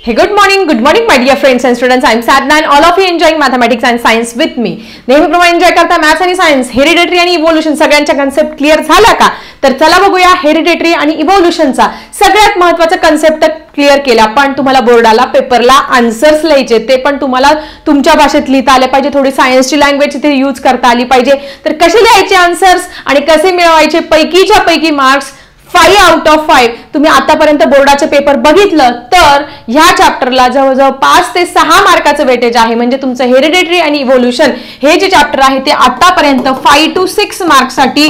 Hey, good morning my dear friends and students. I am Sadna and all of you enjoying mathematics and science with me. नेहमीप्रमाणे enjoy करता maths आणि science, hereditary आणि evolution सगळ्यांचा concept clear झाला का? तर चला बघूया हेरिडिटरी आणि इव्होल्यूशनचा सगळ्यात महत्त्वाचा कन्सेप्ट क्लिअर केला, पण तुम्हाला बोर्डाला पेपरला आन्सर्स लिहायचे, ते पण तुम्हाला तुमच्या भाषेत लिहिता आले पाहिजे, थोडी सायन्सची लँग्वेज इथे यूज करता आली पाहिजे. तर कसे लिहायचे आन्सर्स आणि कसे मिळवायचे पैकीच्या पैकी मार्क्स 5 आउट ऑफ 5 तुम्ही आतापर्यंत बोर्डाचे पेपर बघितलं तर ह्या चॅप्टरला जवळजवळ 5 ते 6 मार्काचं वेटेज आहे. म्हणजे तुमचं हेरिडिटरी आणि इव्होल्यूशन हे जे चॅप्टर आहे ते आतापर्यंत 5 to 6 मार्क्ससाठी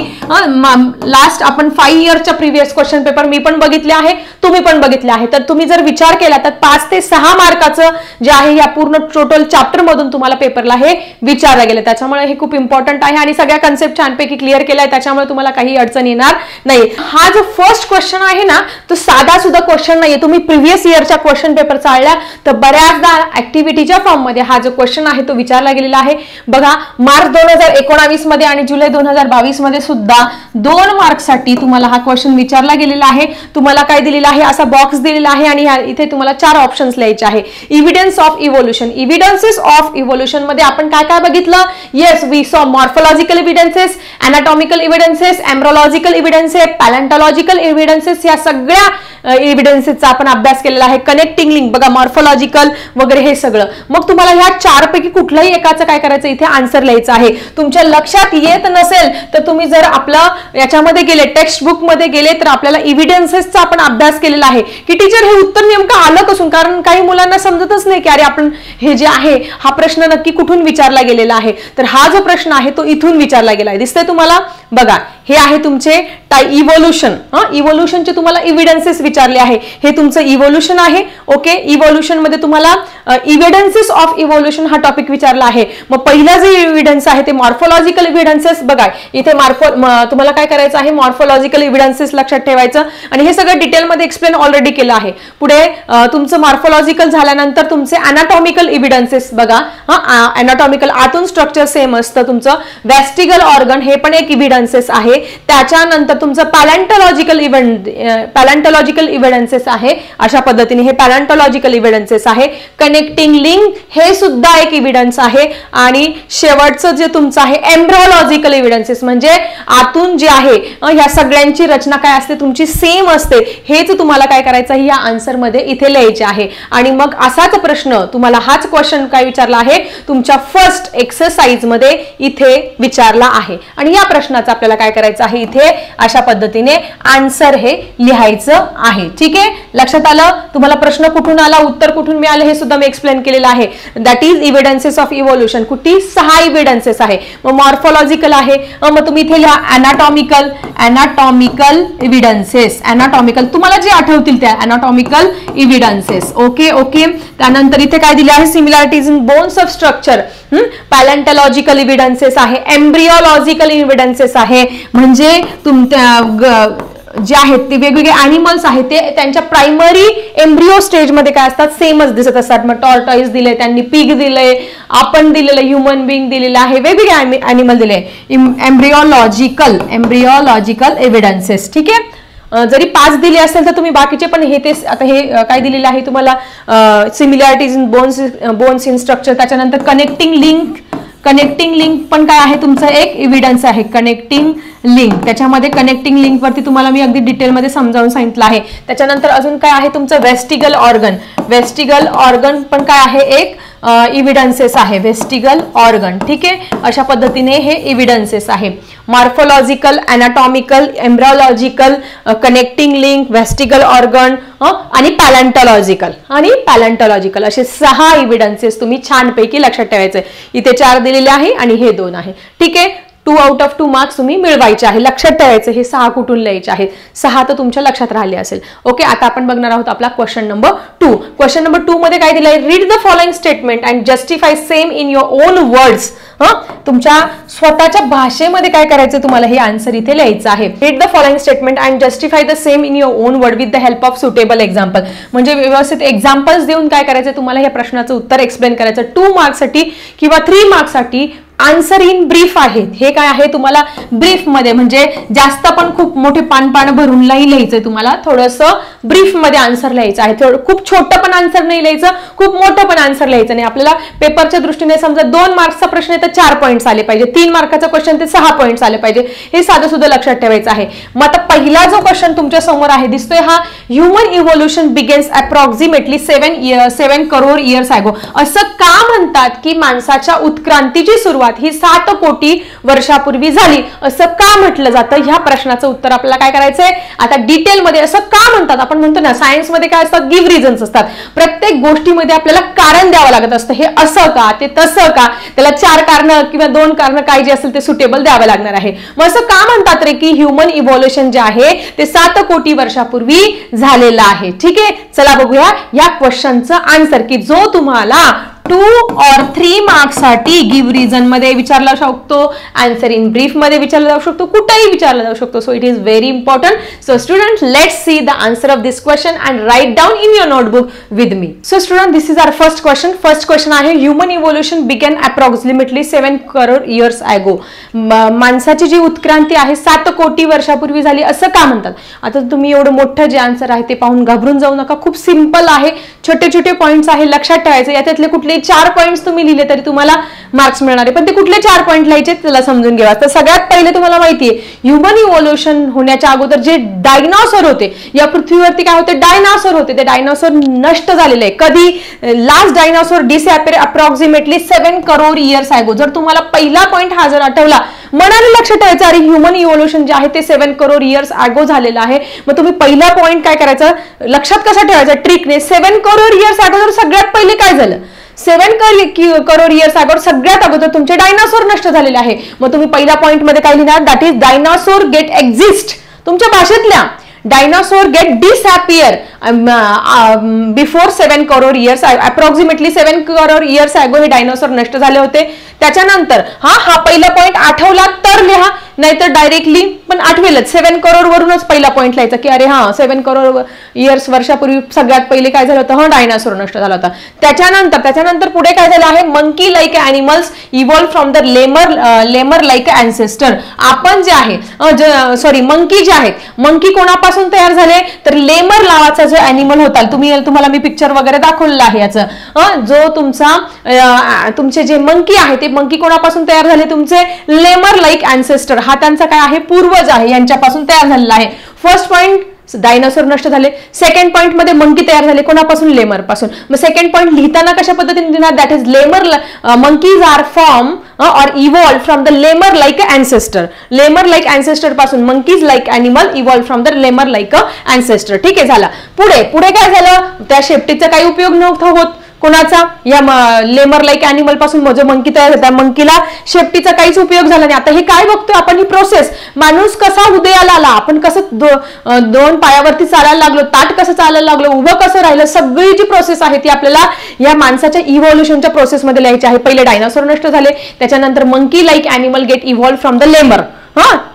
लास्ट आपण 5 इयर्सच्या प्रिव्हियस क्वेश्चन पेपर मी पण बघितले आहे, तुम्ही पण बघितले आहे. तर तुम्ही जर विचार केला तर 5 ते 6 मार्काचं जे आहे या पूर्ण टोटल चॅप्टर मधून तुम्हाला पेपरला हे विचारलं गेलं. त्याच्यामुळे हे खूप इम्पॉर्टंट आहे आणि सगळ्या कन्सेप्ट छानपैकी क्लिअर केलाय, त्याच्यामुळे तुम्हाला काही अडचण येणार नाही. हा जो फर्स्ट क्वेश्चन आहे ना तो साधा सुद्धा क्वेश्चन नाहीये. तुम्ही प्रिव्हियस इयरच्या क्वेश्चन पेपर चाळल्या तर बऱ्याचदा ऍक्टिव्हिटीच्या फॉर्म मध्ये हा जो क्वेश्चन आहे तो विचारला गेलेला आहे. बघा, मार्च 2019 मध्ये आणि जुलै 2022 मध्ये सुद्धा 2 मार्क्ससाठी तुम्हाला हा क्वेश्चन विचारला गेलेला आहे. तुम्हाला काय दिलेला आहे, असा बॉक्स दिलेला आहे आणि इथे तुम्हाला 4 ऑप्शन्स लिहायचे आहे. Evidence of evolution, evidences of evolution मध्ये आपण काय काय बघितलं? Yes, we saw morphological evidences, anatomical evidences, embryological evidences, palaeontological evidences, या सगळ्या एव्हिडन्सेसचा आपण अभ्यास केलेला आहे. कनेक्टिंग लिंक बघा, मॉर्फोलॉजिकल वगैरे हे सगळं. मग तुम्हाला ह्या 4 पैकी कुठल्याही एकाचं काय करायचं, इथे आन्सर लिहायचं आहे. तुमच्या लक्षात येत नसेल तर तुम्ही जर आपलं याच्यामध्ये गेले, टेक्स्ट बुक मध्ये गेले तर आपल्याला एव्हिडन्सेसचा आपण अभ्यास केलेला आहे की टीचर हे उत्तर नेमकं आलं कसून, कारण काही मुलांना समजतच नाही की अरे आपण हे जे आहे हा प्रश्न नक्की कुठून विचारला गेलेला आहे. तर हा जो प्रश्न आहे तो इथून विचारला गेला आहे. दिसतंय तुम्हाला? बघा, हे आहे तुमचे इव्होल्यूशन. इव्होल्यूशनचे तुम्हाला एव्हिडन्सेस विचारले आहे. हे तुमचं इव्होल्यूशन आहे. ओके, इव्होल्यूशन मध्ये तुम्हाला एव्हिडन्सेस ऑफ इव्होल्यूशन हा टॉपिक विचारला आहे. मग पहिला जे एव्हिडन्स आहे ते मॉर्फोलॉजिकल एव्हिडन्सेस. बघा, इथे तुम्हाला काय करायचं आहे, मॉर्फोलॉजिकल एव्हिडन्सेस लक्षात ठेवायचं आणि हे सगळं डिटेलमध्ये एक्सप्लेन ऑलरेडी केलं आहे. पुढे तुमचं मॉर्फोलॉजिकल झाल्यानंतर तुमचे अनाटॉमिकल एव्हिडन्सेस. बघा, अनाटॉमिकल आतून स्ट्रक्चर सेम असतं तुमचं. वेस्टिगल ऑर्गन हे पण एक एव्हिडन्सेस आहे. त्याच्यानंतर तुमचं पॅलेंटॉलॉजिकल एव्हिडन्सेस आहे. अशा पद्धतीने हे पॅलेंटॉलॉजिकल एव्हिडन्सेस आहे. कनेक्टिंग लिंक हे सुद्धा एक एव्हिडन्स आहे. आणि शेवटचं जे तुमचं आहे एम्ब्रियोलॉजिकल एव्हिडन्सेस, म्हणजे आतून जे आहे ह्या सगळ्यांची रचना काय असते तुमची सेम असते. हेच तुम्हाला काय करायचं आहे या आन्सर मध्ये इथे लिहायचे आहे. आणि मग असाच प्रश्न तुम्हाला हाच क्वेश्चन काय विचारला आहे तुमच्या फर्स्ट एक्सरसाइज मध्ये इथे विचारला आहे. आणि या प्रश्नाचं आपल्याला काय करायचं आहे, इथे अशा पद्धतीने आन्सर हे लिहायचं आहे. ठीक आहे, लक्षात आलं? तुम्हाला प्रश्न कुठून आला, उत्तर कुठून मिळालं हे सुद्धा मी एक्सप्लेन केलेलं आहे. That is evidences of evolution. कुठे 6 एव्हिडन्सेस आहे. मग मॉर्फोलॉजिकल आहे, मग तुम्ही इथे लिहा अनाटॉमिकल एव्हिडन्सेस. अनाटॉमिकल तुम्हाला जे आठवतील त्या अनाटॉमिकल एव्हिडन्सेस. Okay okay. त्यानंतर इथे काय दिले आहे, similarities in bones of structure. Palaeontological evidences आहे. एम्ब्रियोलॉजिकल एव्हिडन्सेस आहे, म्हणजे तुमच्या जे आहेत ते वेगवेगळे अॅनिमल्स आहेत ते त्यांच्या प्रायमरी एम्ब्रियो स्टेज मध्ये काय असतात, सेमच दिसत असतात. मग टॉर्टॉइस दिले, त्यांनी पिग दिले, आपण दिलेलं ह्युमन बिंग दिलेलं आहे, वेगवेगळे अॅनिमल दिले. Embryological evidences. ठीक आहे, जरी 5 दिले असेल तर तुम्ही बाकीचे पण हे तेच. आता हे काय दिलेलं आहे तुम्हाला, similarities in bones in structure. त्याच्यानंतर कनेक्टिंग लिंक पण काय आहे तुमचं एक एव्हिडन्स आहे. कनेक्टिंग लिंक, त्याच्यामध्ये कनेक्टिंग लिंक वरती तुम्हाला मी अगदी डिटेलमध्ये समजावून सांगितलं आहे. त्याच्यानंतर अजून काय आहे तुमचं वेस्टिगल ऑर्गन पण काय आहे एक एव्हिडन्सेस आहे. Vestigial organ. ठीक आहे, अशा पद्धतीने हे एव्हिडन्सेस आहे. Morphological, anatomical, embryological, connecting link, vestigial organ आणि पॅलेंटॉलॉजिकल असे 6 एव्हिडन्सेस तुम्ही छानपैकी लक्षात ठेवायचे. इथे 4 दिलेले आहे आणि हे 2 आहे. ठीक आहे, 2 आउट ऑफ 2 मार्क्स तुम्ही मिळवायचे आहे. लक्षात ठेवायचे हे 6 कुठून लिहायचे आहेत. 6 तर तुमच्या लक्षात राहिले असेल. ओके, आता आपण बघणार आहोत आपला क्वेश्चन नंबर 2. क्वेश्चन नंबर 2 मध्ये काय दिलंय, read the following statement and justify same in your on words. तुमच्या स्वतःच्या भाषेमध्ये काय करायचं तुम्हाला हे आन्सर इथे लिहायचं आहे. Read the following statement and justify the same in your on word with the help of suitable example. म्हणजे व्यवस्थित एक्झाम्पल्स देऊन काय करायचं तुम्हाला या प्रश्नाचं उत्तर एक्सप्लेन करायचं. 2 मार्क्ससाठी किंवा 3 मार्क्ससाठी आन्सर इन ब्रीफ आहेत. हे काय आहे तुम्हाला ब्रीफ मध्ये, म्हणजे जास्त पण खूप मोठे पान भरून नाही लिहायचंय, तुम्हाला थोडंसं ब्रीफ मध्ये आन्सर लिहायचं आहे. खूप छोटं पण आन्सर नाही लिहायचं, खूप मोठं पण आन्सर लिहायचं नाही. आपल्याला पेपरच्या दृष्टीने समजा 2 मार्क्सचा प्रश्न आहे तर 4 पॉईंट्स आले पाहिजे, 3 मार्काचा क्वेश्चन ते 6 पॉईंट्स आले पाहिजे. हे साधं सुद्धा लक्षात ठेवायचं आहे. मग आता पहिला जो क्वेश्चन तुमच्या समोर आहे दिसतोय हा, human evolution begins approximately 7 crore years अगो. असं का म्हणतात की माणसाच्या उत्क्रांतीची सुरुवात ही 7 कोटी वर्षापूर्वी झाली, असं का म्हटलं जातं? ह्या प्रश्नाचं उत्तर आपल्याला काय करायचंय आता डिटेलमध्ये. असं का म्हणतात? आपण म्हणतो ना सायन्स मध्ये काय असतात, गिव्ह रिझन्स असतात. प्रत्येक गोष्टीमध्ये आपल्याला कारण द्यावं लागत असतं. हे असं का, ते तसं का, त्याला 4 कारण किंवा 2 कारण काय जे असेल ते सुटेबल द्यावं लागणार आहे. मग असं का म्हणतात रे की ह्युमन इव्होल्युशन जे आहे ते 7 कोटी वर्षापूर्वी झालेलं आहे. ठीक आहे, चला बघूया या क्वेश्चनचं आन्सर की जो तुम्हाला 2 और 3 मार्क्स साठी गिव्ह रिझन मध्ये विचारला जाऊ शकतो, आन्सर इन ब्रीफ मध्ये विचारला जाऊ शकतो, कुठेही विचारला जाऊ शकतो. So it is very important. So student, let's see the answer of this question and write down in your notebook with me. So student, this is our first question. First question आहे human evolution began approximately 7 crore years ago. माणसाची जी उत्क्रांती आहे 7 कोटी वर्षापूर्वी झाली असं का म्हणतात? आता तुम्ही एवढं मोठं जे आन्सर आहे ते पाहून घाबरून जाऊ नका. खूप सिंपल आहे, छोटे छोटे पॉइंट्स आहे, लक्षात ठेवायचं. याच्यातले कुठले 4 पॉइंट्स तुम्ही लिहिले तरी तुम्हाला मार्क्स मिळणार आहे, पण ते कुठले 4 पॉइंट लिहायचे त्याला समजून घ्या. तर सगळ्यात पहिले तुम्हाला माहिती आहे ह्युमन इव्होल्युशन होण्याच्या अगोदर जे डायनासोर होते या पृथ्वीवरती काय होते, डायनासोर होते. ते डायनासोर नष्ट झालेले आहे. कधी? Last dinosaur disappear approximately 7 crore years अगो. जर तुम्हाला पहिला पॉइंट हा जर आठवला, मनाने लक्षात ठेवायचं अरे ह्युमन इव्होल्युशन जे आहे ते 7 करोड इयर्स अगो झालेलं आहे. मग तुम्ही पहिला पॉइंट काय करायचं, लक्षात कसा ठेवायचा ट्रिकने, 7 करोड इयर्स अगोदर सगळ्यात पहिले काय झालं, 7 करोड इयर्स अगोदर सगळ्यात अगोदर तुमचे डायनासोर नष्ट झालेले आहे. मग तुम्ही पहिल्या पॉइंट मध्ये काय लिहिणार, that is dinosaur get exist. तुमच्या भाषेतल्या dinosaur get disappear before 7 crore years, approximately 7 crore years ago हे डायनासोर नष्ट झाले होते. त्याच्यानंतर हा पहिला पॉइंट आठवला तर लिहा, नाहीतर डायरेक्टली पण आठवेलच. 7 करोड वरूनच पहिला पॉइंट लिहायचा की अरे 7 करोड इयर्स वर्षापूर्वी सगळ्यात पहिले काय झालं होतं, डायनासोर नष्ट झाला होता. त्याच्यानंतर पुढे काय झालं आहे, monkey like animals evolve from the lemur like ancestor. आपण जे आहे मंकी जे आहेत, मंकी कोणापासून तयार झाले तर लेमर नावाचा जो अॅनिमल होता, तुम्हाला मी पिक्चर वगैरे दाखवलेला आहे याचं, जो तुमचे जे मंकी आहे ते मंकी कोणापासून तयार झाले, तुमचे लेमर लाईक अँसेस्टर, हा त्यांचा काय आहे पूर्वज आहे, यांच्यापासून तयार झालेला आहे. फर्स्ट पॉइंट डायनासोर नष्ट झाले, सेकंड पॉइंट मध्ये मंकी तयार झाले कोणापासून, लेमर पासून. मग सेकंड पॉइंट लिहिताना कशा पद्धतीने लिहिणार, that is lemur monkeys are form or evolve from the lemur like ancestor. Lemur like ancestor पासून monkeys like animal evolve from the lemur like ancestor. ठीक आहे, झाला. पुढे काय झालं, त्या शेपटीचा काही उपयोग नव्हता होत कोणाचा, या लेमर लाईक अॅनिमल पासून जो मंकी तयार होता मंकीला शेपटीचा काहीच उपयोग झाला नाही. आता हे काय बघतोय आपण, ही प्रोसेस, माणूस कसा उदयाला आला, आपण कसं 2 पायावरती चालायला लागलो, ताट कसं चालायला लागलो, उभं कसं राहिलं, सगळी जी प्रोसेस आहे ती आपल्याला या माणसाच्या इव्हॉल्युशनच्या प्रोसेसमध्ये लिहायची आहे. पहिले डायनासोर नष्ट झाले, त्याच्यानंतर monkey like animal get evolve from the lemur.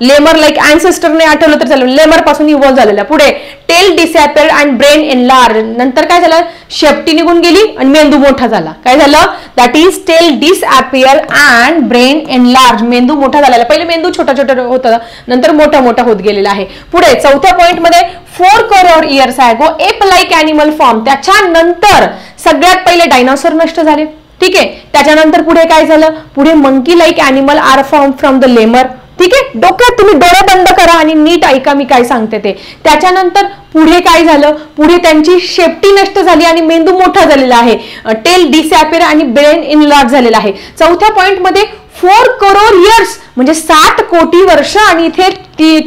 Lemur like अँसेस्टरने आठवलं तर चालेल, लेमर पासून इव्हॉल्व झालेला. पुढे tail disappeared and brain enlarge. नंतर काय झालं, शेपटी निघून गेली आणि मेंदू मोठा झाला. काय झालं, that is tail disappear and brain enlarge. मेंदू मोठा झालेला, पहिले मेंदू छोटा होता, नंतर मोठा होत गेलेला आहे. पुढे चौथ्या पॉइंट मध्ये 4 करोड इयर्स अगो एप लाईक अॅनिमल फॉर्म. त्याच्यानंतर सगळ्यात पहिले डायनासोर नष्ट झाले. ठीक आहे, त्याच्यानंतर पुढे काय झालं, पुढे monkey like animal are form from the lemur. ठीक आहे, डोक्यात तुम्ही डोळे बंद करा आणि नीट ऐका मी काय सांगते ते. त्याच्यानंतर पुढे काय झालं, पुढे त्यांची शेपटी नष्ट झाली आणि मेंदू मोठा झालेला आहे, टेल डिसअपियर आणि ब्रेन इनलार्ज झालेला आहे. चौथ्या पॉइंट मध्ये 4 करोड इयर्स म्हणजे 7 कोटी वर्ष आणि इथे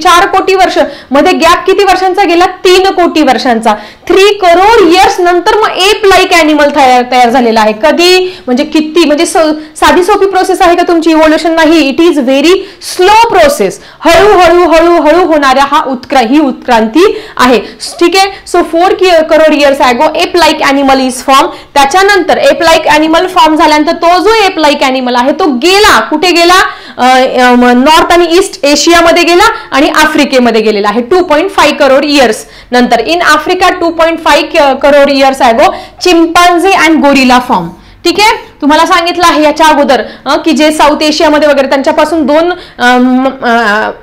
4 कोटी वर्ष मध्ये गॅप किती वर्षांचा गेला, 3 कोटी वर्षांचा. 3 करोड इयर्स नंतर मग एप लाईक अॅनिमल तयार झालेला आहे. कधी म्हणजे किती, म्हणजे साधी सोपी प्रोसेस आहे का तुमची इव्होल्युशन? नाही, it is very slow process. हळूहळू होणाऱ्या ही उत्क्रांती आहे. ठीक आहे, सो 4 करोड इयर्स अगो app like animal is form. त्याच्यानंतर एप लाईक अॅनिमल फॉर्म झाल्यानंतर तो जो एप लाईक अॅनिमल आहे तो गेला, कुठे गेला, नॉर्थ आणि ईस्ट एशियामध्ये गेला आणि आफ्रिकेमध्ये गेलेला आहे. 2.5 करोड इयर्स नंतर in Africa 2.5 crore years ago chimpanzee and gorilla form. ठीक आहे, तुम्हाला सांगितलं आहे याच्या अगोदर की जे साऊथ एशियामध्ये वगैरे त्यांच्यापासून 2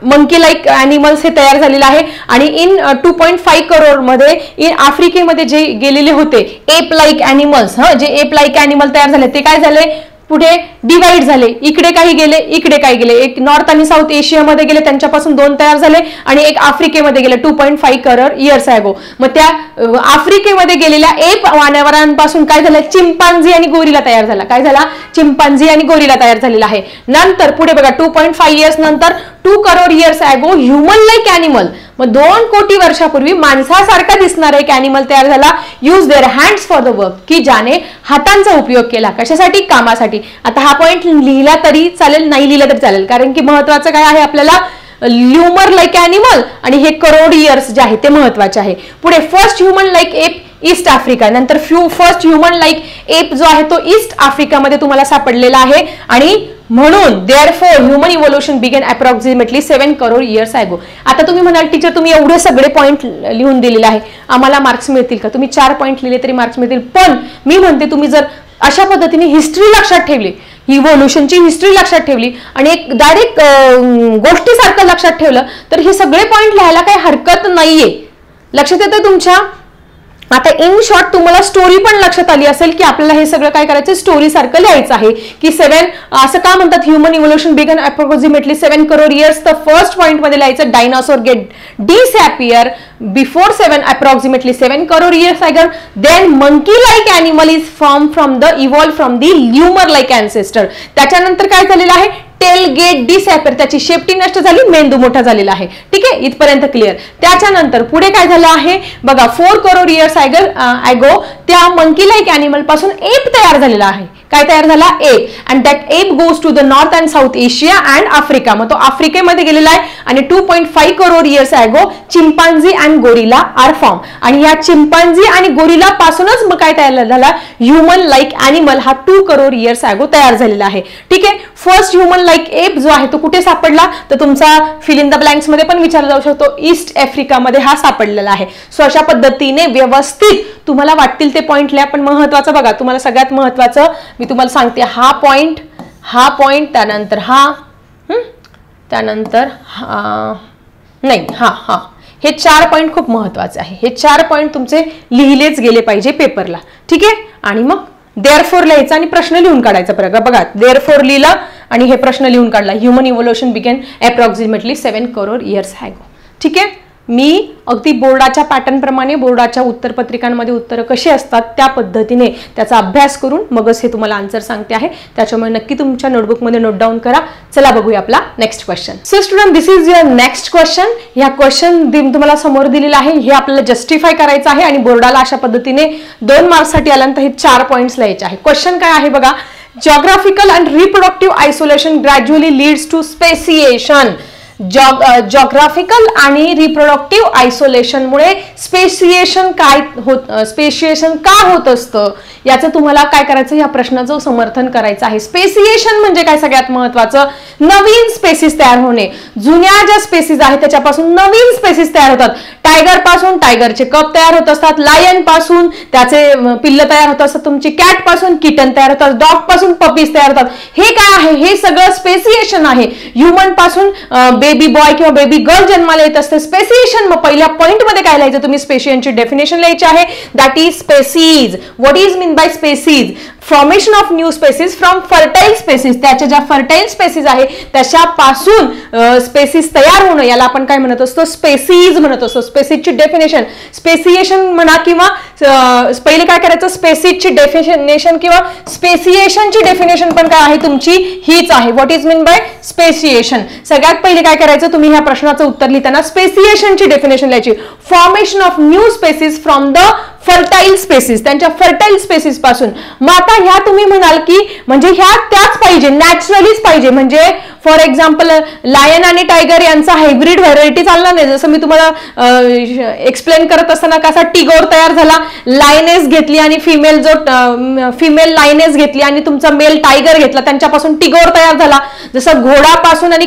मंकी लाईक अॅनिमल्स हे तयार झालेले आहे आणि इन 2.5 करोड मध्ये इन आफ्रिकेमध्ये जे गेलेले होते एप लाईक अॅनिमल्स, जे एप लाईक अॅनिमल तयार झाले ते काय झाले, पुढे डिवाइड झाले, इकडे काही गेले इकडे काही गेले, एक नॉर्थ आणि साऊथ एशियामध्ये गेले त्यांच्यापासून 2 तयार झाले आणि एक आफ्रिकेमध्ये गेले 2.5 करोड इयर्स अगो. मग त्या आफ्रिकेमध्ये गेलेल्या एप मानवरांपासून काय झालं, चिंपांझी आणि गोरिला तयार झाला. काय झाला, चिंपांझी आणि गोरिला तयार झालेला आहे. नंतर पुढे बघा 2.5 इयर्स नंतर 2 करोड इयर्स अगो ह्युमन लाईक अॅनिमल, मग 2 कोटी वर्षापूर्वी माणसासारखा दिसणारा एक अॅनिमल तयार झाला. Use their hands for the work, की ज्याने हातांचा उपयोग केला कशासाठी, कामासाठी. आता हा पॉइंट लिहिला तरी चालेल, नाही लिहिला तरी चालेल, कारण की महत्वाचं काय आहे आपल्याला, ल्युमर लाईक अॅनिमल आणि हे करोड इयर्स जे आहे ते महत्वाचे आहे. पुढे first human like app east Africa, नंतर फर्स्ट ह्युमन लाईक एप जो आहे तो ईस्ट आफ्रिकामध्ये तुम्हाला सापडलेला आहे आणि म्हणून therefore human evolution began approximately 7 crore years ago. आता तुम्ही म्हणाल टीचर तुम्ही एवढे सगळे पॉईंट लिहून दिलेले आहे, आम्हाला मार्क्स मिळतील का? तुम्ही 4 पॉईंट लिहिले तरी मार्क्स मिळतील, पण मी म्हणते तुम्ही जर अशा पद्धतीने हिस्ट्री लक्षात ठेवली, इव्होल्युशनची हिस्ट्री लक्षात ठेवली आणि एक डायरेक्ट गोष्टीसारखं लक्षात ठेवलं तर हे सगळे पॉईंट लिहायला काही हरकत नाहीये. लक्षात येतं तुमच्या? आता इन शॉर्ट तुम्हाला स्टोरी पण लक्षात आली असेल की आपल्याला हे सगळं काय करायचं, स्टोरी सारखं लिहायचं आहे की 7 असं का म्हणतात, human evolution began approximately 7 crore years. तर फर्स्ट पॉइंट मध्ये लिहायचं dinosaur get disappear before 7 approximately 7 crore years ago. Then monkey like animal is from the evolve from the lemur like ancestor. त्याच्यानंतर काय झालेलं आहे, टेल गेट डिसअपियर, त्याची शेपटी नष्ट झाली, मेंदू मोठा झालेला आहे. ठीक आहे, इथपर्यंत क्लिअर. त्याच्यानंतर पुढे काय झालं आहे बघा, 4 करोड इयर्स अगो त्या मंकी लाईक अॅनिमल पासून एप तयार झालेला आहे. काय तयार झाला, ape. And that ape goes to the north and south Asia and Africa. मग तो आफ्रिकेमध्ये गेलेला आहे आणि 2.5 crore years ago chimpanzee and gorilla are form. आणि या चिंपांझी आणि गोरिला पासूनच मग काय तयार झाला, ह्युमन लाईक अॅनिमल हा 2 करोड इयर्स अगो तयार झालेला आहे. ठीक आहे, फर्स्ट ह्युमन लाईक एप जो आहे तो कुठे सापडला, तर तुमचा फिल इन द ब्लँक्स मध्ये पण विचारला जाऊ शकतो, ईस्ट आफ्रिकामध्ये हा सापडलेला आहे. सो अशा पद्धतीने व्यवस्थित तुम्हाला वाटतील ते पॉइंट लिहा, पण महत्वाचं बघा, तुम्हाला सगळ्यात महत्वाचं मी तुम्हाला सांगते, हा पॉइंट त्यानंतर हा, त्यानंतर नाही हा हे 4 पॉइंट खूप महत्वाचे आहे. हे 4 पॉइंट तुमचे लिहिलेच गेले पाहिजे पेपरला. ठीक आहे, आणि मग देअरफॉर लिहायचा आणि प्रश्न लिहून काढायचा. बघा देअरफॉर लिहिला आणि हे प्रश्न लिहून काढला, human evolution began approximately 7 crore years ago. ठीक आहे, मी अगदी बोर्डाच्या पॅटर्न प्रमाणे बोर्डाच्या उत्तरपत्रिकांमध्ये उत्तरं कशी असतात त्या पद्धतीने त्याचा अभ्यास करून मगच हे तुम्हाला आन्सर सांगते आहे. त्याच्यामुळे नक्की तुमच्या नोटबुकमध्ये नोट डाऊन करा. चला बघूया आपला next question. So student, this is your next question. ह्या क्वेश्चन तुम्हाला समोर दिलेला आहे, हे आपल्याला जस्टिफाय करायचं आहे आणि बोर्डाला अशा पद्धतीने 2 मार्क्ससाठी आल्यानंतर हे 4 पॉइंट्स लिहायचे आहे. क्वेश्चन काय आहे बघा, geographical and reproductive isolation gradually leads to speciation. Geographical आणि रिप्रोडक्टिव्ह आयसोलेशनमुळे स्पेसिएशन का होत असतं याचं तुम्हाला काय करायचं, या प्रश्नाचं समर्थन करायचं आहे. स्पेसिएशन म्हणजे काय, सगळ्यात महत्वाचं नवीन स्पेसिस तयार होणे. जुन्या ज्या स्पेसिस आहेत त्याच्यापासून नवीन स्पेसिस तयार होतात. टायगर पासून टायगरचे कप तयार होत असतात, लायन पासून त्याचे पिल्ल तयार होत असतात, तुमची कॅट पासून किटन तयार होतात, डॉग पासून पपीज तयार होतात. हे काय आहे, हे सगळं स्पेसिएशन आहे. ह्युमन पासून बेबी बॉय किंवा बेबी गर्ल जन्माला येत असते, स्पेसिएशन. मग पहिल्या पॉइंट मध्ये काय लिहायचं तुम्ही, स्पेसिएशनची डेफिनेशन लिहायची आहे. That is species. What is mean by species, formation of new species from fertile species. त्याच्या ज्या फर्टाईल स्पेसिस आहे त्याच्यापासून स्पेसिस तयार होणं याला आपण काय म्हणत असतो, स्पेसीज म्हणत असतो. स्पेसिसची डेफिनेशन, स्पेसिएशन म्हणा किंवा पहिले काय करायचं, स्पेसिसची डेफिनेशन किंवा स्पेसिएशनची डेफिनेशन पण काय आहे तुमची, हीच आहे. What is mean by speciation. सगळ्यात पहिले काय करायचं तुम्ही ह्या प्रश्नाचं उत्तर लिहिताना स्पेसिएशनची डेफिनेशन लिहायची. Formation of new species from the fertile species, त्यांच्या फर्टाईल स्पेसिस पासून. मग आता ह्या तुम्ही म्हणाल की म्हणजे ह्या त्याच पाहिजे, नॅचरलीच पाहिजे. म्हणजे फॉर एक्झाम्पल लायन आणि टायगर यांचा हायब्रिड व्हरायटी चालणार नाही. जसं मी तुम्हाला एक्सप्लेन करत असताना कसा टिगोर तयार झाला, लायनेस घेतली आणि फिमेल लायनेस घेतली आणि तुमचा मेल टायगर घेतला, त्यांच्यापासून टिगोर तयार झाला. जसं घोडापासून आणि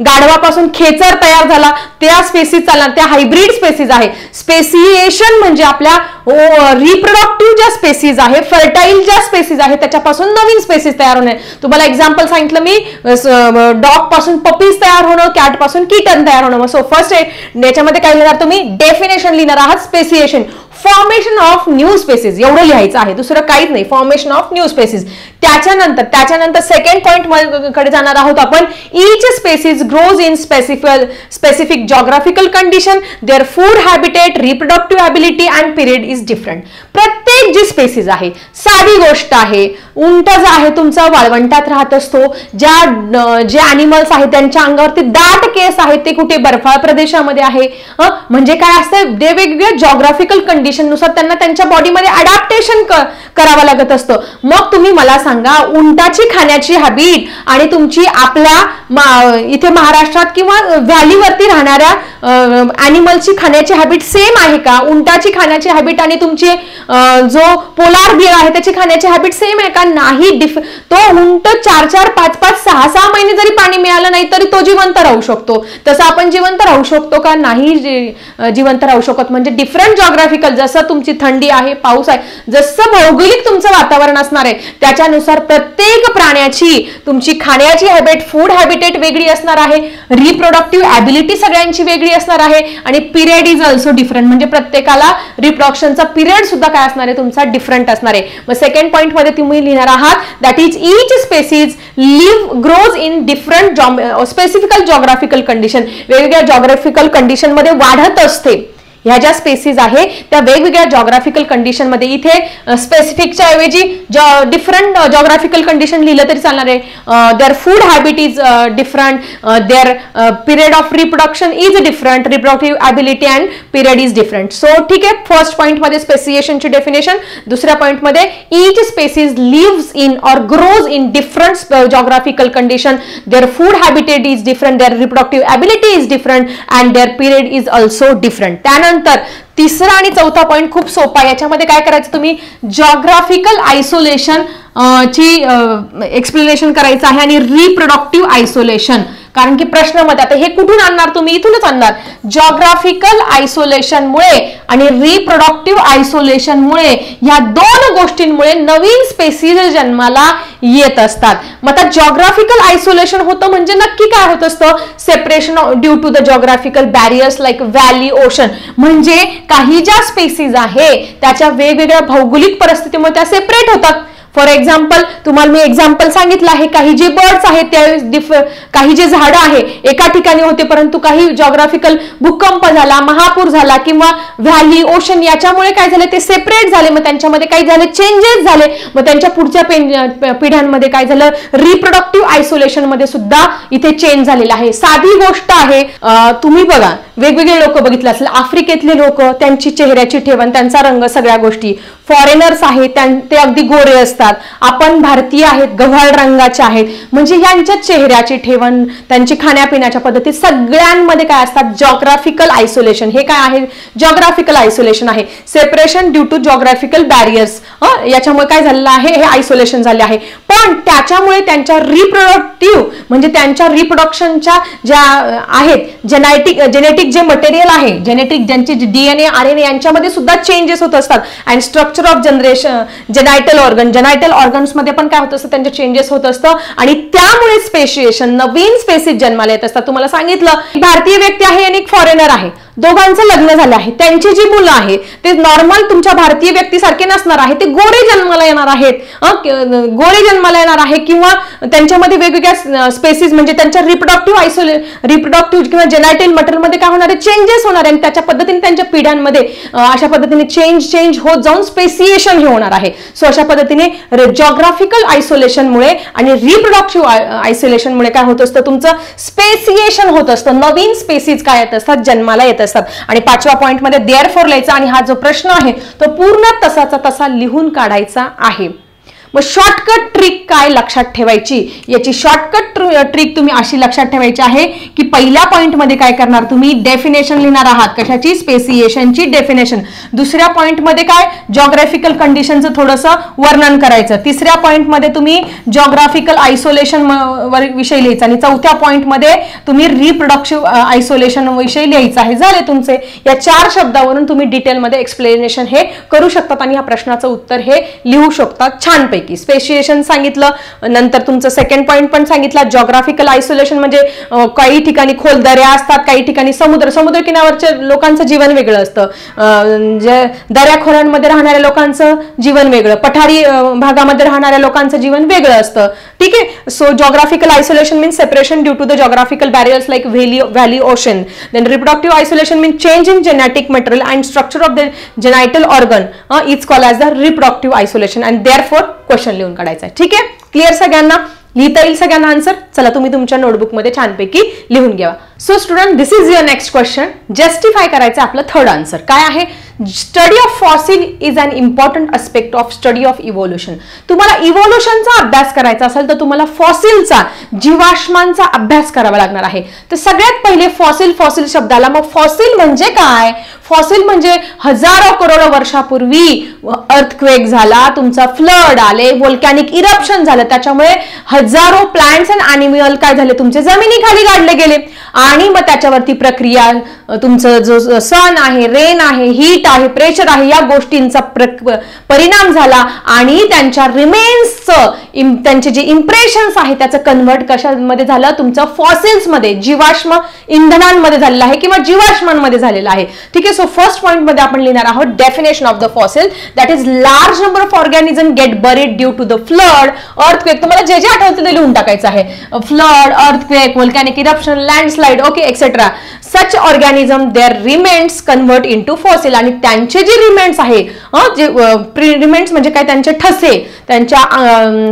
गाढवापासून खेचर तयार झाला, त्या स्पेसिस चालणार, त्या हायब्रिड स्पेसिस आहे. स्पेसिएशन म्हणजे आपल्या रिप्रोडक्टिव्ह ज्या स्पेसीज आहे, फर्टाईल ज्या स्पेसीज आहे, त्याच्यापासून नवीन स्पेसीज तयार होणे. तुम्हाला एक्झाम्पल सांगितलं मी, डॉग पासून पपीज तयार होणं, कॅट पासून किटन तयार होणं. सो फर्स्ट याच्यामध्ये काय लिहिणार तुम्ही, डेफिनेशन लिहिणार आहात, speciation, formation of new species एवढं लिहायचं आहे, दुसरं काहीच नाही. Formation of new species. त्याच्यानंतर सेकंड पॉइंट कडे जाणार आहोत आपण. Each species grows in specific geographical condition, their food habitat, reproductive ability and period is different. प्रत्येक जी स्पेसीज आहे, साधी गोष्ट आहे, उंट जो आहे तुमचा वाळवंटात राहत असतो, जे अॅनिमल्स आहेत त्यांच्या अंगावरती दाट केस आहेत, ते कुठे बर्फाळ प्रदेशामध्ये आहे. म्हणजे काय असतं, वेगवेगळ्या जॉग्राफिकल कंडिशन नुसार त्यांना त्यांच्या बॉडीमध्ये अडॅप्टेशन करावं लागत असतं. मग तुम्ही मला सांगा, उंटाची खाण्याची हॅबिट आणि तुमची आपल्या इथे महाराष्ट्रात किंवा व्हॅलीवरती राहणाऱ्या अॅनिमलची खाण्याची हॅबिट सेम आहे का? उंटाची खाण्याची हॅबिट आणि तुमची जो पोलार बियर आहे त्याची खाण्याची हॅबिट सेम आहे का? नाही. तो उंट 4-4, 5-5, 6-6 महिने जरी पाणी मिळालं नाही तरी तो जिवंत राहू शकतो. तसं आपण जिवंत राहू शकतो का? नाही जिवंत राहू शकत. म्हणजे डिफरंट जॉग्राफिकल, जसं तुमची थंडी आहे, पाऊस आहे, जसं भौगोलिक तुमचं वातावरण असणार आहे त्याच्यानुसार प्रत्येक प्राण्याची तुमची खाण्याची हॅबिट, फूड हॅबिटेट वेगळी असणार आहे, रिप्रोडक्टिव्ह ॲबिलिटी सगळ्यांची वेगळी असणार आहे आणि पिरियड इज ऑल्सो डिफरंट. म्हणजे प्रत्येकाला रिप्रोडक्शनचा पिरियड सुद्धा काय असणार आहे तुमचा, डिफरंट असणार आहे. मग सेकंड पॉइंट मध्ये तुम्ही लिहिणार आहात, that is each species grows in different specifical geographical condition. वेगवेगळ्या जॉग्राफिकल कंडिशन मध्ये वाढत असते. ह्या ज्या स्पेसीज आहे त्या वेगवेगळ्या जॉग्राफिकल कंडिशन मध्ये, इथे स्पेसिफिकच्या ऐवजी डिफरंट जॉग्राफिकल कंडिशन लिहिलं तरी चालणार आहे. Their food habit is different, their period of reproduction is different, reproductive ability and period is different. So ठीक आहे, फर्स्ट पॉइंट मध्ये स्पेसिएशनची डेफिनेशन, दुसऱ्या पॉइंट मध्ये each species lives in or grows in different geographical condition, their food habitat is different, their reproductive ability is different and their period is also different. त्यानंतर तिसरा आणि चौथा पॉइंट खूप सोपा. याच्यामध्ये काय करायचं तुम्ही, जॉग्राफिकल आयसोलेशन ची एक्सप्लेनेशन करायचं आहे आणि रिप्रोडक्टिव्ह आयसोलेशन. कारण की प्रश्नामध्ये आता हे कुठून आणणार तुम्ही, इथूनच आणणार. जॉग्राफिकल आयसोलेशनमुळे आणि रिप्रोडक्टिव्ह आयसोलेशनमुळे या दोन गोष्टींमुळे नवीन स्पेसीज जन्माला येत असतात. मग आता जॉग्राफिकल आयसोलेशन होतं म्हणजे नक्की काय होत असतं, separation due to the geographical barriers like valley, ocean. म्हणजे काही ज्या स्पेसीज आहे त्याच्या वेगवेगळ्या भौगोलिक परिस्थितीमुळे त्या सेपरेट होतात. फॉर एक्झाम्पल तुम्हाला मी एक्झाम्पल सांगितलं आहे, काही जे बर्ड्स आहेत त्या काही जे झाडं आहे एका ठिकाणी होते, परंतु काही जॉग्राफिकल भूकंप झाला, महापूर झाला किंवा व्हॅली, ओशन याच्यामुळे काय झाले ते सेपरेट झाले. मग त्यांच्यामध्ये काही झाले, चेंजेस झाले. मग त्यांच्या पुढच्या पिढ्यांमध्ये काय झालं, रिप्रोडक्टिव्ह आयसोलेशन मध्ये सुद्धा इथे चेंज झालेला आहे. साधी गोष्ट आहे, तुम्ही बघा वेगवेगळे लोक बघितले असेल, आफ्रिकेतले लोक, त्यांची चेहऱ्याची ठेवण, त्यांचा रंग, सगळ्या गोष्टी. फॉरेनर्स आहेत ते अगदी गोरे असतात. आपण भारतीय आहेत, गव्हाळ रंगाचे आहेत. म्हणजे यांच्या चेहऱ्याची ठेवण, त्यांची खाण्यापिण्याच्या पद्धती सगळ्यांमध्ये काय असतात, जॉग्राफिकल आयसोलेशन. हे काय आहे, जॉग्राफिकल आयसोलेशन आहे. Separation due to geographical barriers, याच्यामुळे काय झालेलं आहे, हे आयसोलेशन झाले आहे. पण त्याच्यामुळे त्यांच्या रिप्रोडक्टिव्ह म्हणजे त्यांच्या रिप्रोडक्शनच्या ज्या आहेत जेनेटिक जे मटेरियल आहे, जेनेटिक ज्यांचे डीएनए, आरएनए यांच्यामध्ये सुद्धा चेंजेस होत असतात. अँड स्ट्रक्चर ऑफ जेनायटल ऑर्गन्स मध्ये पण काय होत असतं, त्यांचे चेंजेस होत असतं आणि त्यामुळे स्पेसिएशन, नवीन स्पेसीज जन्माला येत असतात. तुम्हाला सांगितलं, भारतीय व्यक्ती आहे आणि एक फॉरेनर आहे, दोघांचं लग्न झालं आहे, त्यांची जी मुलं आहे ते नॉर्मल तुमच्या भारतीय व्यक्तीसारखे नसणार आहे, ते गोरे जन्माला येणार आहेत, गोरे जन्माला येणार आहे किंवा त्यांच्यामध्ये वेगवेगळ्या स्पेसीज म्हणजे त्यांच्या रिप्रोडक्टिव्ह किंवा जेनायटल मटेरियलमध्ये काय होणार आहे, चेंजेस होणार आहे. आणि त्याच्या पद्धतीने त्यांच्या पिढ्यांमध्ये अशा पद्धतीने चेंज होत जाऊन स्पेसिएशन हे होणार आहे. सो अशा पद्धतीने जॉग्राफिकल आयसोलेशनमुळे आणि रिप्रोडक्टिव्ह आयसोलेशनमुळे काय होत असतं, तुमचं स्पेसिएशन होत असतं, नवीन स्पेसीज काय येत असतात, जन्माला येत असतात. आणि पाचव्या पॉइंट मध्ये देअरफॉर लिहायचा आणि हा जो प्रश्न आहे तो पूर्ण तसाचा तसा लिहून काढायचा आहे. मग शॉर्टकट ट्रिक काय लक्षात ठेवायची, याची शॉर्टकट ट्रिक तुम्ही अशी लक्षात ठेवायची आहे की पहिल्या पॉइंटमध्ये काय करणार, तुम्ही डेफिनेशन लिहिणार आहात. कशाची, स्पेसिएशनची डेफिनेशन. दुसऱ्या पॉइंटमध्ये काय, जॉग्राफिकल कंडिशनचं थोडंसं वर्णन करायचं. तिसऱ्या पॉइंटमध्ये तुम्ही जॉग्राफिकल आयसोलेशन विषयी लिहायचं आणि चौथ्या पॉइंटमध्ये तुम्ही रिप्रोडक्टिव्ह आयसोलेशन विषयी लिहायचं आहे. झाले तुमचे. या 4 शब्दावरून तुम्ही डिटेलमध्ये एक्सप्लेनेशन हे करू शकतात आणि या प्रश्नाचं उत्तर हे लिहू शकतात छानपैकी. स्पेसिएशन सांगितलं, नंतर तुमचं सेकंड पॉइंट पण सांगितला. जॉग्राफिकल आयसोलेशन म्हणजे काही ठिकाणी खोल दऱ्या असतात, काही ठिकाणी समुद्र किनाऱ्यावरच्या लोकांचं जीवन वेगळं असतं, दऱ्याखोऱ्यांमध्ये राहणाऱ्या लोकांचं जीवन वेगळं, पठारी भागामध्ये राहणाऱ्या लोकांचं जीवन वेगळं असतं. ठीक आहे. So geographical isolation means separation due to the geographical barriers like valley ocean. Then reproductive isolation means change in genetic material and structure of the genital organ is called as the reproductive isolation and therefore question लिहून काढायचा आहे. ठीक आहे. Clear सगळ्यांना, लिहिता येईल सगळ्यांना answer. चला तुम्ही तुमच्या नोटबुकमध्ये छानपैकी लिहून घ्या. So student, this is your next question. Justify करायचं आपलं थर्ड आन्सर काय आहे. Study of fossil is an important aspect of study of evolution. तुम्हाला इव्होल्युशनचा अभ्यास करायचा असेल तर तुम्हाला फॉसिलचा, जीवाश्मांचा अभ्यास करावा लागणार आहे. तर सगळ्यात पहिले फॉसिल शब्दाला, मग फॉसिल म्हणजे काय, फॉसिल म्हणजे हजारो करोड वर्षापूर्वी अर्थक्वेक झाला, तुमचा फ्लड आले, व्होल्कॅनिक इरप्शन झालं, त्याच्यामुळे हजारो प्लांट्स अँड अॅनिमल काय झाले, तुमचे जमिनीखाली गाडले गेले आणि मग त्याच्यावरती प्रक्रिया, तुमचं जो सन आहे, रेन आहे, हीट आहे, प्रेशर आहे, या गोष्टींचा परिणाम झाला आणि त्यांच्या रिमेन्सचं, त्यांचे जे इम्प्रेशन्स आहे त्याचं कन्व्हर्ट कशामध्ये झालं, तुमचं फॉसिल्समध्ये, जीवाश्म इंधनांमध्ये झालेलं आहे किंवा जीवाश्मांमध्ये झालेलं आहे. ठीक आहे. सो फर्स्ट पॉइंट मध्ये आपण लिहिणार आहोत definition of the fossil, that is large number of organism get buried due to the flood, earthquake. तुम्हाला जे जे आठवतं ते लिहून टाकायचं आहे. Flood, earthquake, volcanic eruption, landslide, okay, etcetera. Such organism their remains convert into fossil. आणि त्यांचे जे रिमेन्स आहे, जे रिमेन्स म्हणजे काय, त्यांचे ठसे, त्यांच्या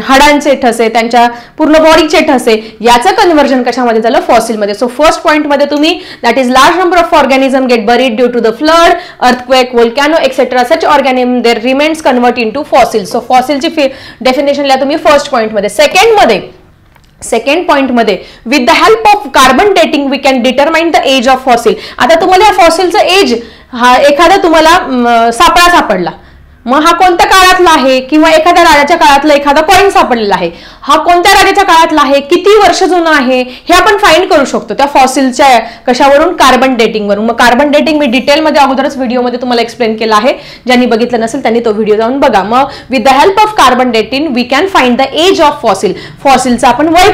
हाडांचे ठसे, त्यांच्या पूर्ण बॉडीचे ठसे, याचं कन्व्हर्जन कशामध्ये झालं, फॉसिलमध्ये. सो फर्स्ट पॉइंट मध्ये तुम्ही, that is large number of organism get buried due to the flood, earthquake, volcano, etcetera. Such organism their remains convert into fossil. So फॉसिलची डेफिनेशन लिहा तुम्ही फर्स्ट पॉइंट मध्ये. सेकंड पॉइंट मध्ये, with the help of carbon dating we can determine the age of fossil. आता तुम्हाला या फॉसिलचं age, हा एखादा तुम्हाला सापळा सापडला, मग हा कोणत्या काळातला आहे, किंवा एखाद्या राजाच्या काळातला एखादा कॉइन सापडलेला आहे, हा कोणत्या राजाच्या काळातला आहे, किती वर्ष जुना आहे, हे आपण फाइंड करू शकतो त्या फॉसिलच्या कशावरून, कार्बन डेटिंग वरून. मग कार्बन डेटिंग मी डिटेलमध्ये अगोदरच व्हिडिओमध्ये तुम्हाला एक्सप्लेन केला आहे, ज्यांनी बघितलं नसेल त्यांनी तो व्हिडिओ जाऊन बघा. मग with the help of carbon dating we can find the age of fossil. फॉसिलचा आपण वय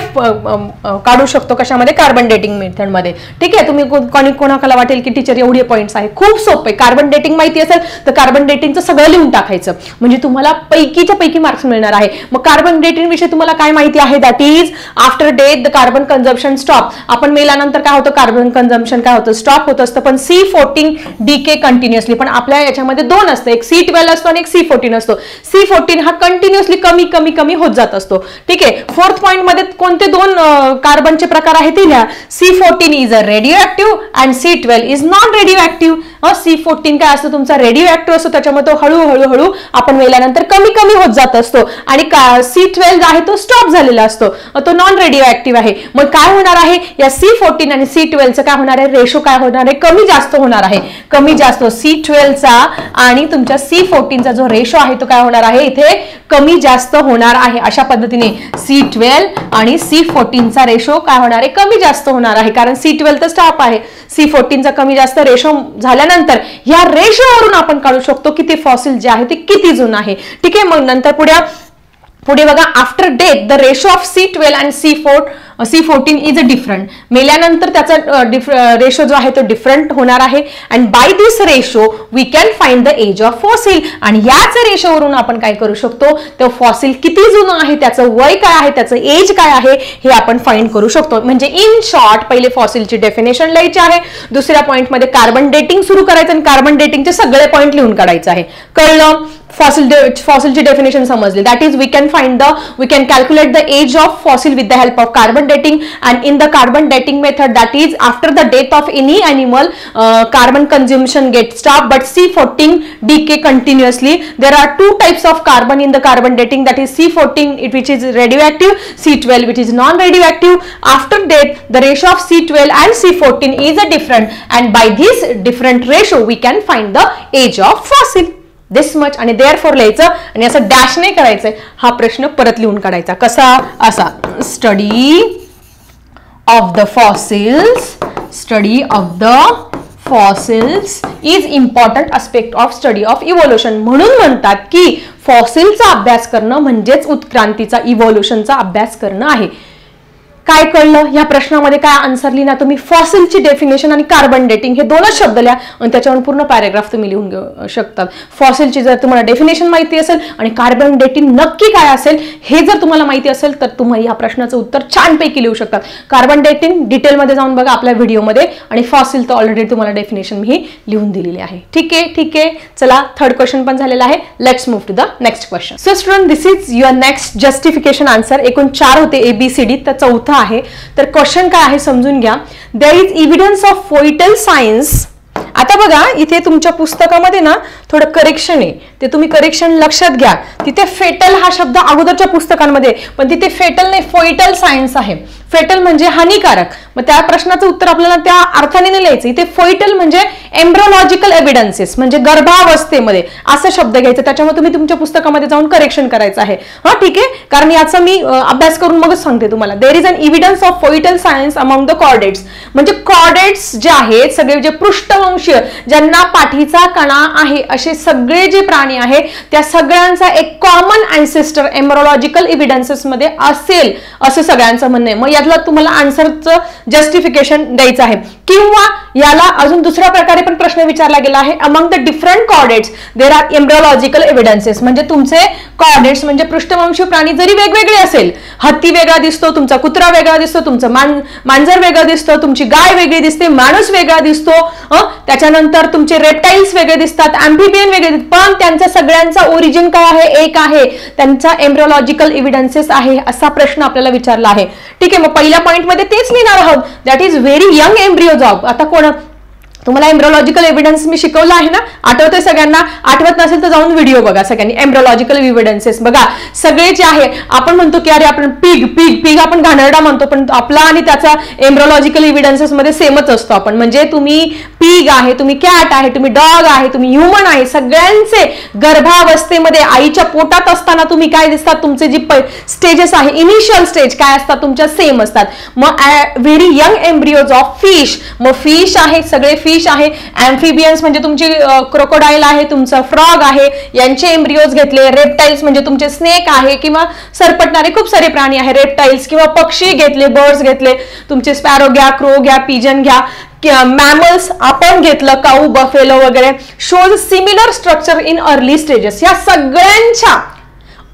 काढू शकतो कशामध्ये, कार्बन डेटिंग मेथडमध्ये. ठीक आहे. तुम्ही कोणाला वाटेल की टीचर एवढे पॉईंट्स आहे, खूप सोपे. कार्बन डेटिंग माहिती असेल तर कार्बन डेटिंगचं सगळं लिहून टाकायचं, म्हणजे तुम्हाला पैकीच्या पैकी मार्क्स मिळणार आहे. मग कार्बन डेटिंग विषयी तुम्हाला काय माहिती आहे, that is after death the carbon consumption stop. आपण मेल्यानंतर काय होतं, कार्बन कन्झम्पशन काय होतं, स्टॉप होत असतं. पण C14 डीके कंटिन्युअसली, पण आपल्या याच्यामध्ये दोन असतं, एक C12 असतो आणि एक C14 असतो. C14 हा कंटिन्युअसली कमी होत जात असतो. ठीक आहे. फोर्थ पॉइंट मध्ये कोणते दोन कार्बनचे प्रकार आहेत ते लिहा. C14 is a radio active and C12 is non radio active. C14 काय असतो, तुमचा रेडिओ ऍक्टिव्ह असतो, त्याच्यामध्ये तो हळूहळू आपण मेल्यानंतर कमी होत जात असतो. आणि C12 आहे तो स्टॉप झालेला असतो, तो नॉन रेडिओ ऍक्टिव्ह आहे. मग काय होणार आहे, या C14 आणि C12 काय होणार आहे, रेशो काय होणार आहे, कमी जास्त होणार आहे. कमी जास्त C12 चा आणि तुमच्या C14 चा जो रेशो आहे तो काय होणार आहे, इथे कमी जास्त होणार आहे. अशा पद्धतीने C12 आणि C14 चा रेशो काय होणार आहे, कमी जास्त होणार आहे. कारण C12 तर स्टॉप आहे, C14 चा कमी जास्त रेशो झाल्यानंतर या रेशोवरून आपण काढू शकतो की ते फॉसिल जे आहे ते किती जुनं आहे. ठीक आहे. मग नंतर पुढे बघा, after death the ratio of C12 and C14 is a different. मेल्यानंतर त्याचा रेशो जो आहे तो डिफरंट होणार आहे. And by this ratio we can find the age of fossil. आणि याच रेशोवरून आपण काय करू शकतो, तो फॉसिल किती जुनं आहे, त्याचं वय काय आहे, त्याचं एज काय आहे, हे आपण फाइंड करू शकतो. म्हणजे इन शॉर्ट, पहिले फॉसिलची डेफिनेशन लिहायची आहे, दुसऱ्या पॉइंटमध्ये कार्बन डेटिंग सुरू करायचं आणि कार्बन डेटिंगचे सगळे पॉइंट लिहून काढायचे आहे. कळलं. फॉसिलची डेफिनेशन समजली. That is we can calculate the age of fossil with the help of carbon dating, and in the carbon dating method that is after the death of any animal carbon consumption gets stopped, but C14 decay continuously. There are two types of carbon in the carbon dating, that is C14 which is radioactive, C12 which is non-radioactive. After death the ratio of C12 and C14 is a different, and by this different ratio we can find the age of fossil. This much. आणि therefore लिहायचं आणि असं dash नाही करायचं. हा प्रश्न परत लिहून काढायचा. कसा? असा, study of the fossils is important aspect of study of evolution. म्हणून म्हणतात की फॉसिलचा अभ्यास करणं म्हणजेच उत्क्रांतीचा, इव्होल्यूशनचा अभ्यास करणं आहे. काय कळलं या प्रश्नामध्ये? काय आन्सर लिहिना तुम्ही? फॉसिलची डेफिनेशन आणि कार्बन डेटिंग हे दोनच शब्द लिहा आणि त्याच्यावर पूर्ण पॅराग्राफ तुम्ही लिहून घेऊ शकतात. फॉसिलची जर तुम्हाला डेफिनेशन माहिती असेल आणि कार्बन डेटिंग नक्की काय असेल हे जर तुम्हाला माहिती असेल तर तुम्ही या प्रश्नाचं उत्तर छानपैकी लिहू शकतात. कार्बन डेटिंग डिटेलमध्ये जाऊन बघा आपल्या व्हिडिओमध्ये, आणि फॉसिल तर ऑलरेडी तुम्हाला डेफिनेशन मी लिहून दिलेली आहे. ठीक आहे. चला, थर्ड क्वेश्चन पण झालेला आहे. Let's move to the next question. So student, this is your next justification answer. एकूण 4 होते ABCD, तर चौथा आहे. तर क्वेश्चन काय आहे समजून घ्या. There is evidence of foetal science. आता बघा इथे तुमच्या पुस्तकामध्ये ना थोडं करेक्शन आहे, ते तुम्ही करेक्शन लक्षात घ्या. तिथे फेटल हा शब्द अगोदरच्या पुस्तकांमध्ये, पण तिथे फेटल नाही, फोइटल सायन्स आहे. फेटल म्हणजे हानिकारक. मग त्या प्रश्नाचं उत्तर आपल्याला त्या अर्थाने नाही लिहायचं. इथे फोइटल म्हणजे एम्ब्रोलॉजिकल एव्हिडन्सेस, म्हणजे गर्भावस्थेमध्ये असं शब्द घ्यायचा. त्याच्यामुळे तुम्ही तुमच्या पुस्तकामध्ये जाऊन करेक्शन करायचं आहे. हा, ठीक आहे. कारण याचा मी अभ्यास करून मगच सांगते तुम्हाला. There is an evidence of foetal science among the chordates. म्हणजे कॉर्डेट्स जे आहेत सगळे, जे पृष्ठवंशीय ज्यांना पाठीचा कणा आहे असे सगळे जे प्राणी आहेत त्या सगळ्यांचा एक कॉमन अँसेस्टर एम्ब्रोलॉजिकल एव्हिडन्सेस मध्ये असेल असं सगळ्यांचं म्हणणं आहे. मग यातला तुम्हाला आन्सरचं जस्टिफिकेशन द्यायचं आहे. किंवा याला अजून दुसऱ्या प्रकारे पण प्रश्न विचारला गेला आहे. Among the different chordates there are embryological evidences. म्हणजे तुमचे कॉर्डेट्स म्हणजे पृष्ठवंशीय प्राणी जरी वेगवेगळे असेल, हत्ती वेगळा दिसतो, तुमचा कुत्रा वेगळा दिसतो, तुमचं मांजर वेगळं दिसतं, तुमची गाय वेगळी दिसते, माणूस वेगळा दिसतो, त्याच्यानंतर तुमचे रेप्टाइल्स वेगळे दिसतात, अँफिबियन वेगळे दिसतात, पण त्यांचा सगळ्यांचा ओरिजिन काय आहे? एक आहे. त्यांचा एम्ब्रोलॉजिकल एव्हिडन्सेस आहे असा प्रश्न आपल्याला विचारला आहे. ठीक आहे. मग पहिल्या पॉइंटमध्ये तेच लिहिणार आहोत. That is very young embryos of. आता कोण तुम्हाला एम्ब्रोलॉजिकल एव्हिडन्स मी शिकवलं आहे ना, आठवतंय सगळ्यांना? आठवत नसेल तर जाऊन व्हिडिओ बघा सगळ्यांनी. एम्ब्रोलॉजिकल एव्हिडन्सेस बघा सगळे जे आहे. आपण म्हणतो की अरे आपण पिग आपण घाणेरडा म्हणतो, पण आपला आणि त्याचा एम्ब्रोलॉजिकल एव्हिडन्सेस मध्ये सेमच असतो. आपण म्हणजे तुम्ही पिग आहे, तुम्ही कॅट आहे, तुम्ही डॉग आहे, तुम्ही ह्युमन आहे, सगळ्यांचे गर्भावस्थेमध्ये आईच्या पोटात असताना तुम्ही काय दिसतात, तुमचे जी स्टेजेस आहे, इनिशियल स्टेज काय असतात तुमच्या सेम असतात. मग very young embryos of fish. मग फिश आहे, सगळे फिश आहे. अँफिबियन्स म्हणजे तुमची क्रोकोडाईल आहे, तुमचा फ्रॉग आहे, यांचे एम्ब्रिओज घेतले. रेप्टाइल्स म्हणजे तुमचे स्नेक आहे किंवा सरपटणारे खूप सारे प्राणी आहे, रेप्टाइल्स. किंवा पक्षी घेतले, बर्ड्स घेतले, तुमचे स्पॅरो घ्या, क्रो घ्या, पिजन घ्या. मॅमल्स आपण घेतलं, काऊ, बफेलो वगैरे. Shows similar structure in early stages. या सगळ्यांच्या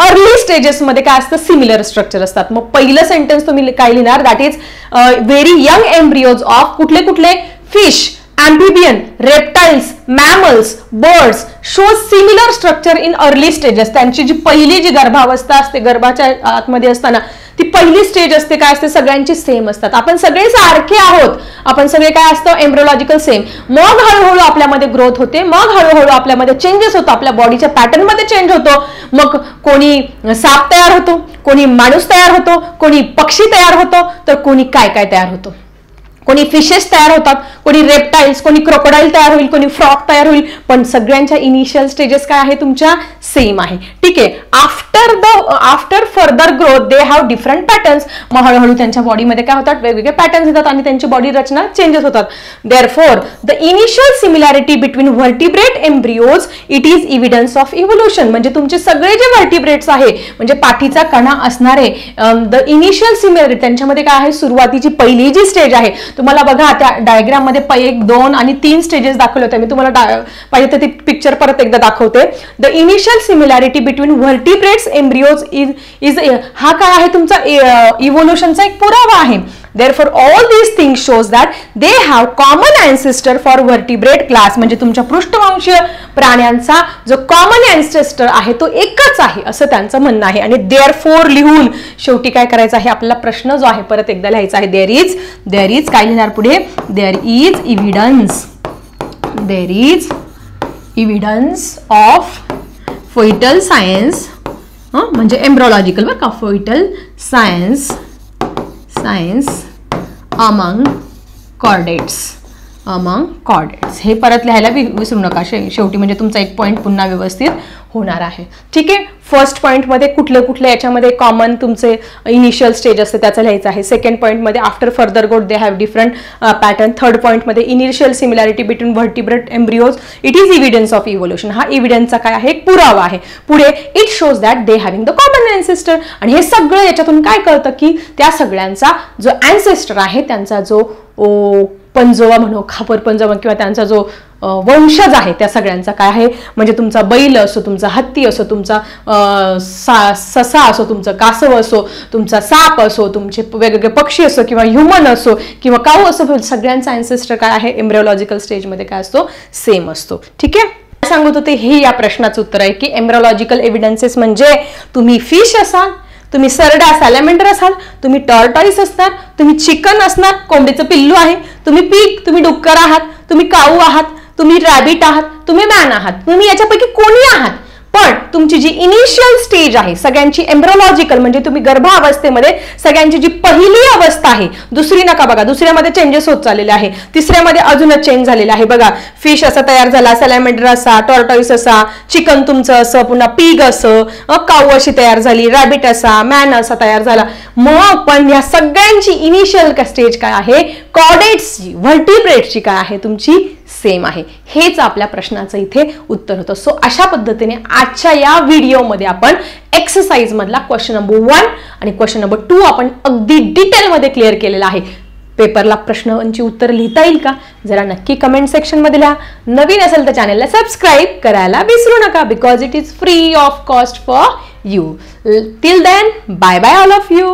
अर्ली स्टेजेस मध्ये काय असतं? सिमिलर स्ट्रक्चर असतात. मग पहिलं सेंटेन्स तुम्ही काय लिहिणार? That is very young embryos of कुठले कुठले? Fish, amphibian, reptiles, mammals, birds show similar structure in early stages. त्यांची जी पहिली जी गर्भावस्था असते, गर्भाच्या आतमध्ये असताना ती पहिली स्टेज असते, काय असते? सगळ्यांची सेम असतात. आपण सगळे सारखे आहोत, आपण सगळे काय असतं? Embryological same. मग हळूहळू आपल्यामध्ये ग्रोथ होते, मग हळूहळू आपल्यामध्ये चेंजेस होतो, आपल्या बॉडीच्या पॅटर्न मध्ये चेंज होतो. मग कोणी साप तयार होतो, कोणी माणूस तयार होतो, कोणी पक्षी तयार होतो, तर कोणी काय काय तयार होतो. कोणी फिशेस तयार होतात, कोणी रेप्टाइल्स, कोणी क्रोकोडाईल तयार होईल, कोणी फ्रॉग तयार होईल, पण सगळ्यांच्या इनिशियल स्टेजेस काय आहे? तुमच्या सेम आहे. ठीक आहे. After further growth they have different patterns. मग हळूहळू त्यांच्या बॉडीमध्ये काय होतात? वेगवेगळे पॅटर्न्स येतात आणि त्यांची बॉडी रचना चेंजेस होतात. Therefore the initial similarity between vertebrate embryos it is evidence of evolution. म्हणजे तुमचे सगळे जे व्हर्टिब्रेट्स आहे, म्हणजे पाठीचा कणा असणारे, द इनिशियल सिमिलॅरिटी त्यांच्यामध्ये काय आहे? सुरुवातीची पहिली जी स्टेज आहे, तुम्हाला बघा त्या डायग्राम मध्ये 1, 2 आणि 3 स्टेजेस दाखवले होते. मी तुम्हाला पाहिजे तर ती पिक्चर परत एकदा दाखवते. The initial similarity between vertebrates embryos is हा काय आहे? तुमचा इव्होल्यूशनचा एक पुरावा आहे. Therefore all these things shows that they have common ancestor for vertebrate class. म्हणजे तुमच्या पृष्ठवंशीय प्राण्यांचा जो कॉमन ancestor आहे तो एकच आहे असं त्यांचं म्हणणं आहे. आणि therefore लिहून शेवटी काय करायचं आहे, आपला प्रश्न जो आहे परत एकदा लिहायचा आहे. there is काय लिहिणार पुढे, there is evidence of fetal science, म्हणजे एम्ब्रियोलॉजिकल बरं का, fetal science among chordates. हे परत लिहायला विसरू नका शेवटी, म्हणजे तुमचा एक पॉइंट पुन्हा व्यवस्थित होणार आहे. ठीक आहे. फर्स्ट पॉइंट मध्ये कुठले याच्यामध्ये कॉमन तुमचे इनिशियल स्टेज असते त्याचं लिहायचं आहे. सेकंड पॉइंट मध्ये after further growth they have different pattern. Third point मध्ये initial similarity between vertebrate embryos, it is evidence of evolution. हा इव्हिडन्सचा काय आहे, एक पुरावा आहे. पुढे it shows that they having the common ancestor. आणि हे सगळं याच्यातून काय कळतं की त्या सगळ्यांचा जो अँसेस्टर आहे त्यांचा जो पंजोवा म्हणू, खापर पंजोवा किंवा त्यांचा जो वंशज आहे त्या सगळ्यांचा काय आहे, म्हणजे तुमचा बैल असो, तुमचा हत्ती असो, तुमचा ससा असो, तुमचं कासव असो, तुमचा साप असो, तुमचे वेगवेगळे पक्षी असो किंवा ह्युमन असो किंवा काऊ असो, सगळ्यांचा अँसेस्टर काय आहे एम्ब्रियोलॉजिकल स्टेजमध्ये काय असतो, सेम असतो. ठीक आहे. सांगत होते हे या प्रश्नाचं उत्तर आहे की एम्ब्रियोलॉजिकल एव्हिडन्सेस म्हणजे तुम्ही फिश असाल, तुम्ही सरडा सॅलमेंडर असाल, तुम्ही टॉर्टॉइस असणार, तुम्ही चिकन असणार, कोंबडीचं पिल्लू आहे, तुम्ही पिग, तुम्ही डुक्कर आहात, तुम्ही काऊ आहात, तुम्ही रॅबिट आहात, तुम्ही मॅन आहात, तुम्ही याच्यापैकी कोणी आहात, पण तुमची जी इनिशियल स्टेज आहे सगळ्यांची एम्ब्रियोलॉजिकल म्हणजे तुम्ही गर्भावस्थेमध्ये सगळ्यांची जी पहिली अवस्था आहे, दुसरी नका बघा, दुसऱ्यामध्ये चेंजेस होत चाललेले आहे, तिसऱ्यामध्ये अजूनच चेंज झालेला आहे. बघा फिश असा तयार झाला, सॅलमेंडर असा, टॉर्टॉइस असा, चिकन तुमचं असं, पुन्हा पिग असं, काऊ अशी तयार झाली, रॅबिट असा, मॅन असा तयार झाला. मग पण या सगळ्यांची इनिशियल स्टेज काय आहे, कॉर्डेट्सची व्हर्टिब्रेटची काय आहे तुमची सेम आहे. हेच आपल्या प्रश्नाचं इथे उत्तर होतं. सो अशा पद्धतीने आजच्या या व्हिडिओमध्ये आपण एक्सरसाइज मधला क्वेश्चन नंबर 1 आणि क्वेश्चन नंबर 2 आपण अगदी डिटेलमध्ये क्लिअर केलेला आहे. पेपरला प्रश्नांची उत्तर लिहिता येईल का जरा नक्की कमेंट सेक्शन मध्ये लिहा. नवीन असेल तर चॅनलला सबस्क्राईब करायला विसरू नका, because it is free of cost for you. Till then bye bye all of you.